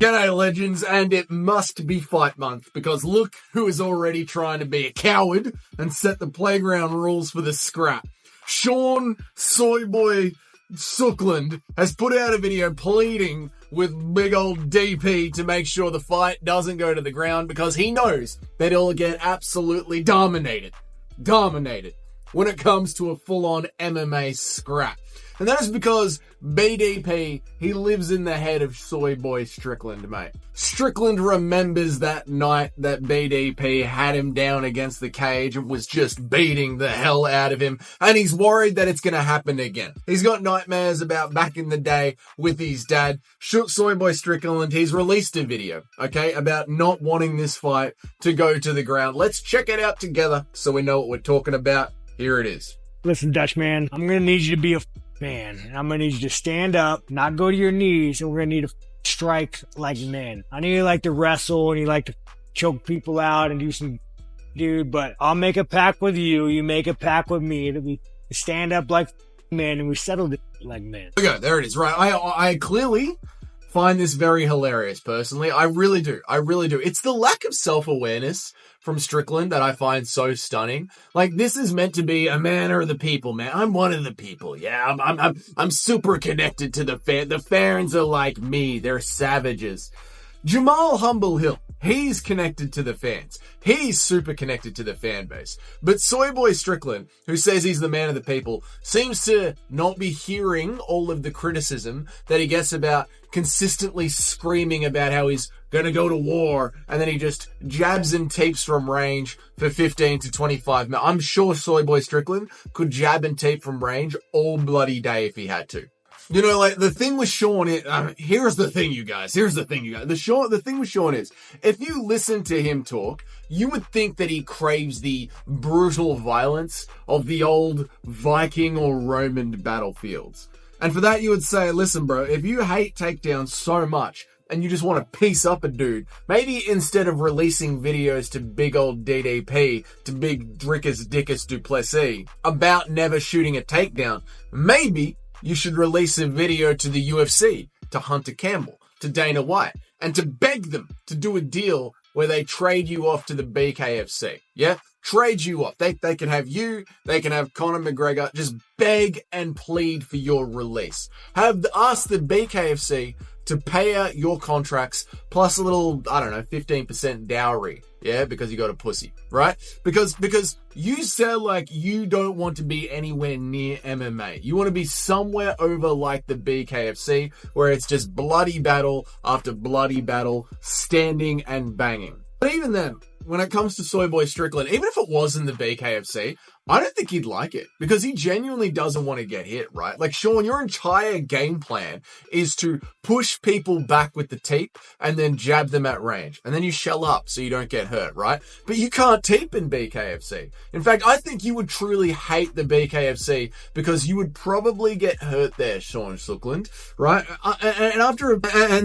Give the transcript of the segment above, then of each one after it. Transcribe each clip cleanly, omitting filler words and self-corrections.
G'day legends, and it must be fight month, because look who is already trying to be a coward and set the playground rules for the scrap. Sean Soyboy Strickland has put out a video pleading with big old DP to make sure the fight doesn't go to the ground, because he knows that he'll get absolutely dominated when it comes to a full-on MMA scrap. And that is because BDP, he lives in the head of Soyboy Strickland, mate. Strickland remembers that night that BDP had him down against the cage and was just beating the hell out of him, and he's worried that it's going to happen again. He's got nightmares about back in the day with his dad. Soyboy Strickland, he's released a video, okay, about not wanting this fight to go to the ground. Let's check it out together so we know what we're talking about. Here it is. Listen, Dutch man, I'm going to need you to be a man. And I'm going to need you to stand up, not go to your knees, and we're going to need to strike like men. I know you like to wrestle and you like to choke people out and do some, dude, but I'll make a pact with you. You make a pact with me. It'll be stand up like men, and we settled it like men. Okay, there it is. Right. I clearly find this very hilarious, personally. I really do. It's the lack of self-awareness from Strickland that I find so stunning. Like, this is meant to be a man of the people, man. I'm one of the people. Yeah, I'm super connected to the fan. The fans are like me. They're savages. Jamal Humblehill, he's connected to the fans. He's super connected to the fan base. But Soyboy Strickland, who says he's the man of the people, seems to not be hearing all of the criticism that he gets about consistently screaming about how he's going to go to war, and then he just jabs and tapes from range for 15 to 25 minutes. I'm sure Soyboy Strickland could jab and tape from range all bloody day if he had to. You know, like, the thing with Sean is, here's the thing, you guys. The thing with Sean is, if you listen to him talk, you would think that he craves the brutal violence of the old Viking or Roman battlefields. And for that, you would say, listen, bro, if you hate takedowns so much, and you just want to piece up a dude, maybe instead of releasing videos to big old DDP, to big Dricus du Plessis, about never shooting a takedown, maybe you should release a video to the UFC, to Hunter Campbell, to Dana White, and to beg them to do a deal where they trade you off to the BKFC. Yeah? Trade you off. They can have you, they can have Conor McGregor. Just beg and plead for your release. Ask the BKFC to pay out your contracts plus a little, 15% dowry. Yeah, because you got a pussy, right? Because you sound like you don't want to be anywhere near MMA. You want to be somewhere over like the BKFC, where it's just bloody battle after bloody battle, standing and banging. But even then, when it comes to Soyboy Strickland, even if it was in the BKFC, I don't think he'd like it, because he genuinely doesn't want to get hit, right? Like, Sean, your entire game plan is to push people back with the teep and then jab them at range. And then you shell up so you don't get hurt, right? But you can't teep in BKFC. In fact, I think you would truly hate the BKFC because you would probably get hurt there, Sean Strickland, right? And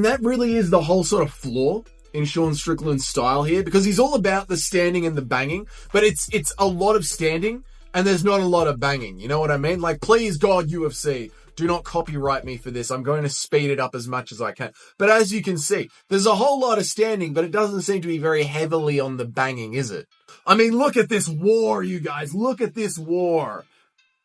that really is the whole sort of flaw in Sean Strickland's style here, because he's all about the standing and the banging, but it's a lot of standing and there's not a lot of banging. You know what I mean? Like, please God, UFC, do not copyright me for this. I'm going to speed it up as much as I can. But as you can see, there's a whole lot of standing, but it doesn't seem to be very heavily on the banging, is it? I mean, look at this war, you guys. Look at this war.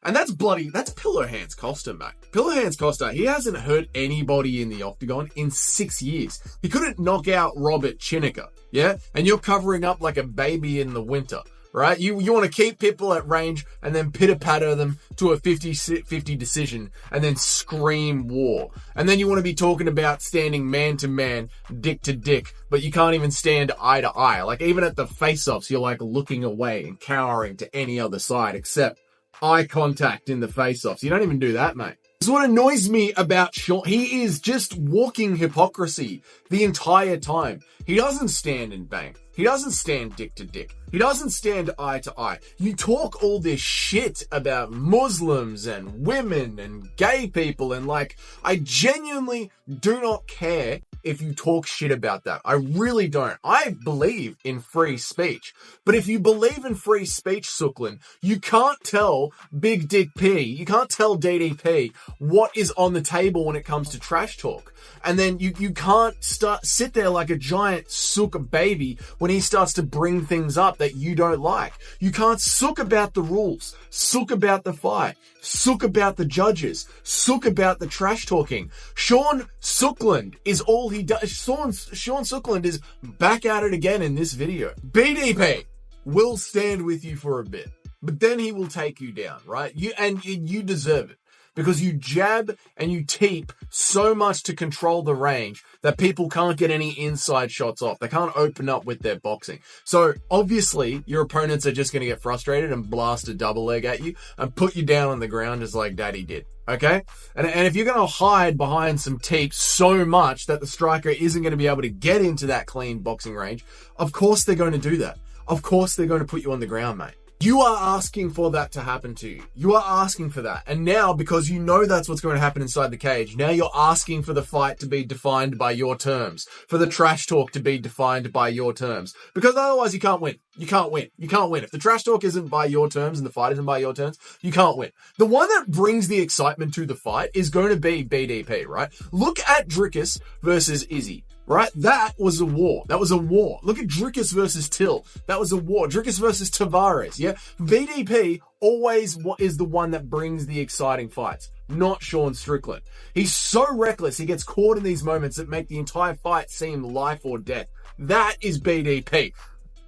And that's Pillow Hands Costa, mate. Pillow Hands Costa, he hasn't hurt anybody in the octagon in 6 years. He couldn't knock out Robert Chiniker, yeah? And you're covering up like a baby in the winter, right? You want to keep people at range and then pitter-patter them to a 50-50 decision and then scream war. And then you want to be talking about standing man-to-man, dick-to-dick, but you can't even stand eye-to-eye. Like, even at the face-offs, you're like looking away and cowering to any other side except eye contact in the face-offs. You don't even do that, mate. This is what annoys me about Sean. He is just walking hypocrisy the entire time. He doesn't stand and bang. He doesn't stand dick to dick. He doesn't stand eye to eye. You talk all this shit about Muslims and women and gay people, and like, I genuinely do not care if you talk shit about that. I really don't. I believe in free speech. But if you believe in free speech, Strickland, you can't tell Big Dick P, you can't tell DDP what is on the table when it comes to trash talk. And then you can't sit there like a giant sook baby when he starts to bring things up that you don't like. You can't sook about the rules, sook about the fight, sook about the judges, sook about the trash talking. Sean Strickland is all he does. Sean Strickland is back at it again in this video. BDP will stand with you for a bit, but then he will take you down, right? You deserve it. Because you jab and you teep so much to control the range that people can't get any inside shots off. They can't open up with their boxing. So obviously your opponents are just going to get frustrated and blast a double leg at you and put you down on the ground just like Daddy did. Okay? And if you're going to hide behind some teeps so much that the striker isn't going to be able to get into that clean boxing range, of course they're going to do that. Of course they're going to put you on the ground, mate. You are asking for that to happen to you. You are asking for that. And now, because you know that's what's going to happen inside the cage, now you're asking for the fight to be defined by your terms, for the trash talk to be defined by your terms. Because otherwise you can't win. You can't win. You can't win. If the trash talk isn't by your terms and the fight isn't by your terms, you can't win. The one that brings the excitement to the fight is going to be BDP, right? Look at Dricus versus Izzy. Right? That was a war. That was a war. Look at Dricus versus Till. That was a war. Dricus versus Tavares. Yeah. BDP always is the one that brings the exciting fights, not Sean Strickland. He's so reckless. He gets caught in these moments that make the entire fight seem life or death. That is BDP.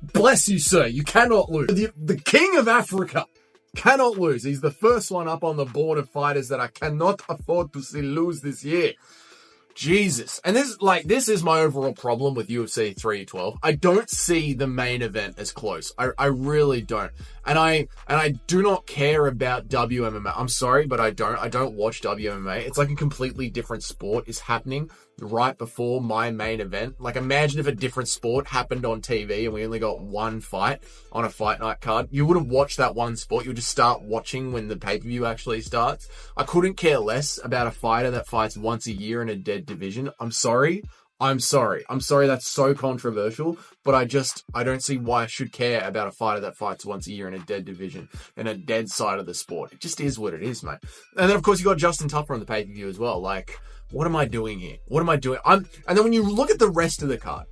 Bless you, sir. You cannot lose. The king of Africa cannot lose. He's the first one up on the board of fighters that I cannot afford to see lose this year. Jesus. And this is my overall problem with UFC 312. I don't see the main event as close. I really don't. And I do not care about WMMA. I'm sorry, but I don't watch WMMA. It's like a completely different sport is happening right before my main event. Like, imagine if a different sport happened on TV and we only got one fight on a fight night card. You wouldn't watch that one sport. You would just start watching when the pay-per-view actually starts. I couldn't care less about a fighter that fights once a year in a dead division. I'm sorry. That's so controversial, but I don't see why I should care about a fighter that fights once a year in a dead division, in a dead side of the sport. It just is what it is, mate. And then, of course, you got Justin Tuffer on the pay-per-view as well. Like, what am I doing here? What am I doing? And then when you look at the rest of the card,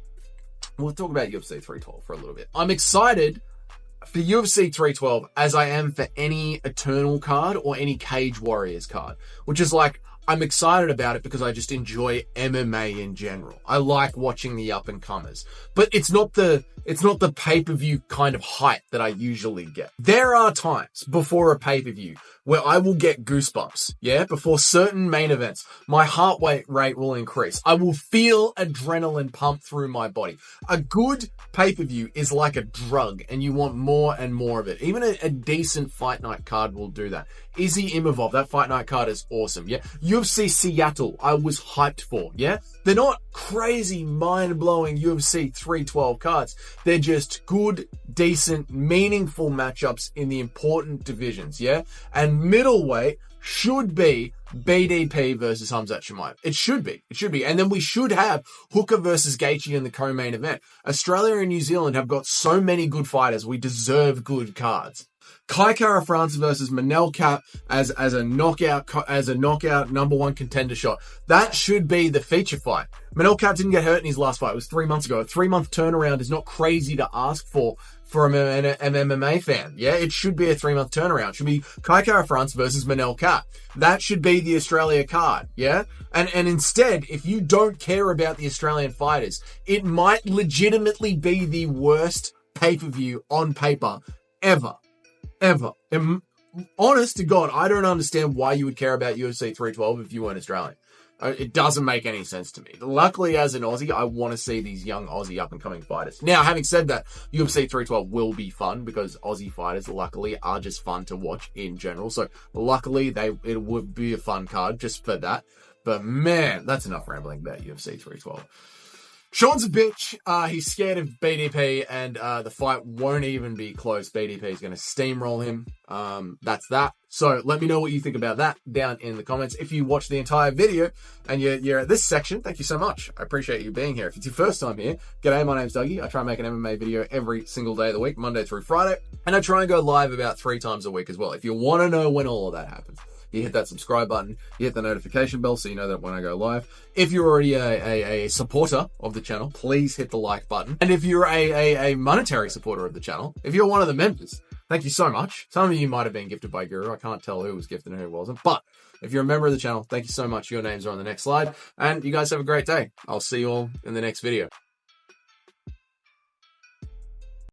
we'll talk about UFC 312 for a little bit. I'm excited for UFC 312 as I am for any Eternal card or any Cage Warriors card, which is like, I'm excited about it because I just enjoy MMA in general. I like watching the up and comers, but it's not the pay-per-view kind of hype that I usually get. There are times before a pay-per-view where I will get goosebumps. Yeah. Before certain main events, my heart rate will increase. I will feel adrenaline pump through my body. A good pay-per-view is like a drug and you want more and more of it. Even a decent fight night card will do that. Izzy Imavov, that fight night card is awesome. Yeah. UFC Seattle, I was hyped for. Yeah. They're not crazy, mind-blowing UFC 312 cards. They're just good, decent, meaningful matchups in the important divisions, yeah? And middleweight should be BDP versus Khamzat Chimaev. It should be. And then we should have Hooker versus Gaethje in the co-main event. Australia and New Zealand have got so many good fighters. We deserve good cards. Kai Kara France versus Manel Kape as a knockout number one contender shot. That should be the feature fight. Manel Kape didn't get hurt in his last fight. It was 3 months ago. A 3-month turnaround is not crazy to ask for an MMA fan. Yeah, it should be a 3-month turnaround. It should be Kai Kara France versus Manel Kape. That should be the Australia card. Yeah. And instead, if you don't care about the Australian fighters, it might legitimately be the worst pay-per-view on paper ever. And honest to God, I don't understand why you would care about UFC 312 if you weren't Australian. It doesn't make any sense to me. Luckily, as an Aussie, I want to see these young Aussie up-and-coming fighters. Now, having said that, UFC 312 will be fun because Aussie fighters, luckily, are just fun to watch in general. So, luckily, it would be a fun card just for that. But, man, that's enough rambling about UFC 312. Sean's a bitch. He's scared of BDP, and the fight won't even be close. BDP is going to steamroll him. That's that. So let me know what you think about that down in the comments. If you watch the entire video and you're at this section, thank you so much. I appreciate you being here. If it's your first time here, g'day, my name's Dougie. I try and make an MMA video every single day of the week, Monday through Friday. And I try and go live about 3 times a week as well. If you want to know when all of that happens, you hit that subscribe button, you hit the notification bell so you know that when I go live. If you're already a supporter of the channel, please hit the like button. And if you're a monetary supporter of the channel, if you're one of the members, thank you so much. Some of you might have been gifted by Guru. I can't tell who was gifted and who wasn't. But if you're a member of the channel, thank you so much. Your names are on the next slide. And you guys have a great day. I'll see you all in the next video.